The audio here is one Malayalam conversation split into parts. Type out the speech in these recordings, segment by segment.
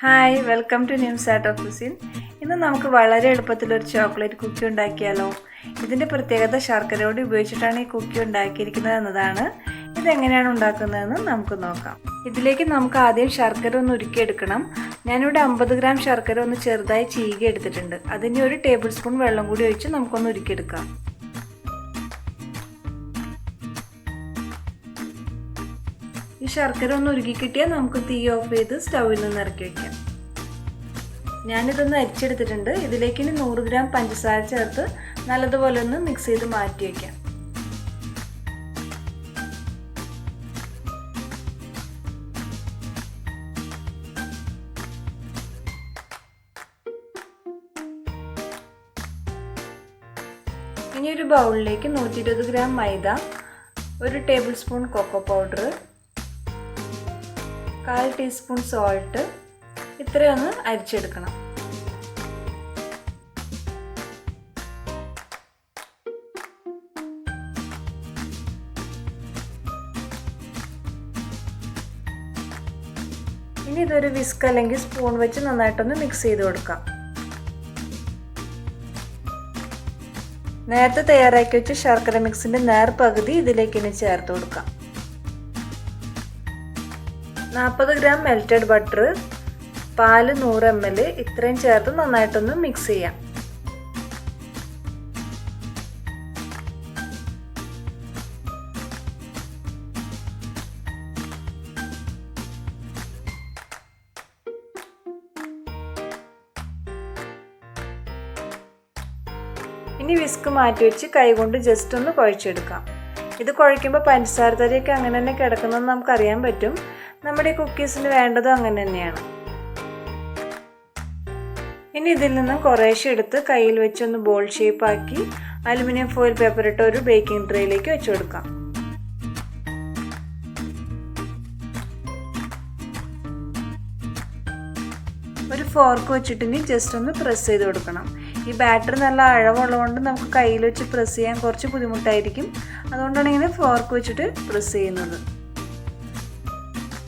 Hi, welcome to NIMZ Cuisine. ഇന്ന് നമുക്ക് വളരെ എളുപ്പത്തിലൊരു ചോക്ലേറ്റ് കുക്കി ഉണ്ടാക്കിയാലോ. ഇതിൻ്റെ പ്രത്യേകത ശർക്കരയോട് ഉപയോഗിച്ചിട്ടാണ് ഈ കുക്കി ഉണ്ടാക്കിയിരിക്കുന്നത് എന്നതാണ്. ഇതെങ്ങനെയാണ് ഉണ്ടാക്കുന്നതെന്ന് നമുക്ക് നോക്കാം. ഇതിലേക്ക് നമുക്ക് ആദ്യം ശർക്കര ഒന്ന് ഉരുക്കിയെടുക്കണം. ഞാനിവിടെ 50 ഗ്രാം ശർക്കര ഒന്ന് ചെറുതായി ചീകി എടുത്തിട്ടുണ്ട്. അതിന് 1 ടേബിൾ സ്പൂൺ വെള്ളം കൂടി ഒഴിച്ച് നമുക്കൊന്ന് ഉരുക്കിയെടുക്കാം. ഈ ശർക്കര ഒന്ന് ഉരുക്കി കിട്ടിയാൽ നമുക്ക് തീ ഓഫ് ചെയ്ത് സ്റ്റൗവിൽ നിന്ന് ഇറക്കി വയ്ക്കാം. ഞാനിതൊന്ന് അരിച്ചെടുത്തിട്ടുണ്ട്. ഇതിലേക്ക് ഇനി 100 ഗ്രാം പഞ്ചസാര ചേർത്ത് നല്ലതുപോലെ ഒന്ന് മിക്സ് ചെയ്ത് മാറ്റി വയ്ക്കാം. ഇനി ഒരു ബൗളിലേക്ക് 120 ഗ്രാം മൈദ, 1 tablespoon cocoa powder, 1/4 teaspoon salt, ഇത്രയൊന്ന് അരിച്ചെടുക്കണം. ഇനി ഇതൊരു വിസ്ക് അല്ലെങ്കിൽ സ്പൂൺ വെച്ച് നന്നായിട്ടൊന്ന് മിക്സ് ചെയ്ത് കൊടുക്കാം. നേരത്തെ തയ്യാറാക്കി വെച്ച ശർക്കര മിക്സിന്റെ നേർപകുതി ഇതിലേക്ക് ഇനി ചേർത്ത് കൊടുക്കാം. 40 ഗ്രാം മെൽറ്റഡ് ബട്ടർ, പാല് 100 ml, ഇത്രയും ചേർത്ത് നന്നായിട്ടൊന്ന് മിക്സ് ചെയ്യാം. ഇനി വിസ്ക് മാറ്റി വെച്ച് കൈകൊണ്ട് ജസ്റ്റ് ഒന്ന് കുഴച്ചെടുക്കാം. ഇത് കുഴയ്ക്കുമ്പോൾ പഞ്ചസാര തരിയൊക്കെ അങ്ങനെ തന്നെ കിടക്കുന്നതെന്ന് നമുക്കറിയാൻ പറ്റും. നമ്മുടെ ഈ കുക്കീസിന് വേണ്ടതും അങ്ങനെ തന്നെയാണ്. ഇനി ഇതിൽ നിന്ന് കുറേശ്ശെ എടുത്ത് കയ്യിൽ വെച്ചൊന്ന് ബോൾ ഷേപ്പ് ആക്കി അലുമിനിയം ഫോയിൽ പേപ്പർ ഇട്ട് ഒരു ബേക്കിംഗ് ട്രേയിലേക്ക് വെച്ച് കൊടുക്കാം. ഒരു ഫോർക്ക് വെച്ചിട്ട് ഇനി ജസ്റ്റ് ഒന്ന് പ്രസ് ചെയ്ത് കൊടുക്കണം. ഈ ബാറ്റർ നല്ല അഴവുള്ളതുകൊണ്ട് നമുക്ക് കയ്യിൽ വെച്ച് പ്രസ് ചെയ്യാൻ കുറച്ച് ബുദ്ധിമുട്ടായിരിക്കും. അതുകൊണ്ടാണ് ഇങ്ങനെ ഫോർക്ക് വെച്ചിട്ട് പ്രസ് ചെയ്യുന്നത്.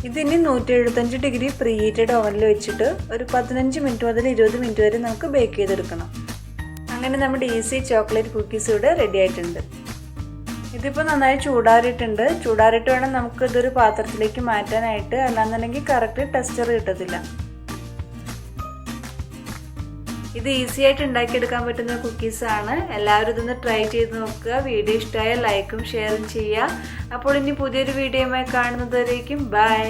ഇതിനി 175 ഡിഗ്രി പ്രീ ഹീറ്റഡ് ഓവനിൽ വെച്ചിട്ട് ഒരു 15 മിനിറ്റ് മുതൽ 20 മിനിറ്റ് വരെ നമുക്ക് ബേക്ക് ചെയ്തെടുക്കണം. അങ്ങനെ നമ്മുടെ ഈസി ചോക്ലേറ്റ് കുക്കീസ് ഇവിടെ റെഡി ആയിട്ടുണ്ട്. ഇതിപ്പോൾ നന്നായി ചൂടാറിയിട്ടുണ്ട്. ചൂടാറിയിട്ട് വേണം നമുക്ക് ഇതൊരു പാത്രത്തിലേക്ക് മാറ്റാനായിട്ട്, അല്ലാന്നുണ്ടെങ്കിൽ കറക്റ്റ് ടെക്സ്ചർ കിട്ടത്തില്ല. ഇത് ഈസി ആയിട്ട് ഉണ്ടാക്കിയെടുക്കാൻ പറ്റുന്ന കുക്കീസാണ്. എല്ലാവരും ഇതൊന്ന് ട്രൈ ചെയ്ത് നോക്കുക. വീഡിയോ ഇഷ്ടമായാൽ ലൈക്കും ഷെയറും ചെയ്യുക. അപ്പോൾ ഇനി പുതിയൊരു വീഡിയോയുമായി കാണുന്നത് വരേക്കും ബൈ.